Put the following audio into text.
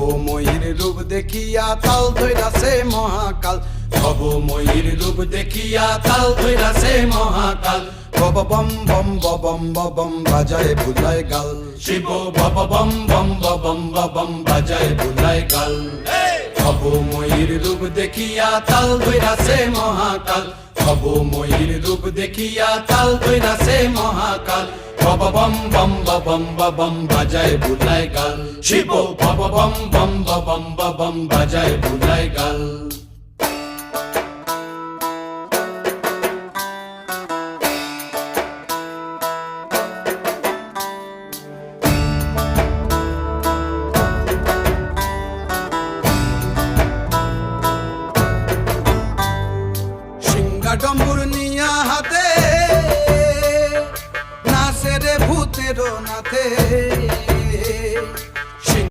ভবময়ীর রূপ দেখিয়া তাল ধইরাছে মহাকাল, ভবময়ীর রূপ দেখিয়া তাল ধইরাছে মহাকাল। বব বম বম বম বম বাজায় বুলায় গাল, শিব বব বম বম বম বম বাজায় বুলায় গাল। ভবময়ীর রূপ দেখিয়া তাল ধইরাছে মহাকাল, ভবময়ীর রূপ দেখিয়া তাল ধইরাছে মহাকাল। বব বম বম বম বাজায় বুলায় গাল, শিব বব বম বম বম বাজায় বুলায় গাল। ডম্বুর নিয়া হাতে নাচে রে ভূতের নাথে,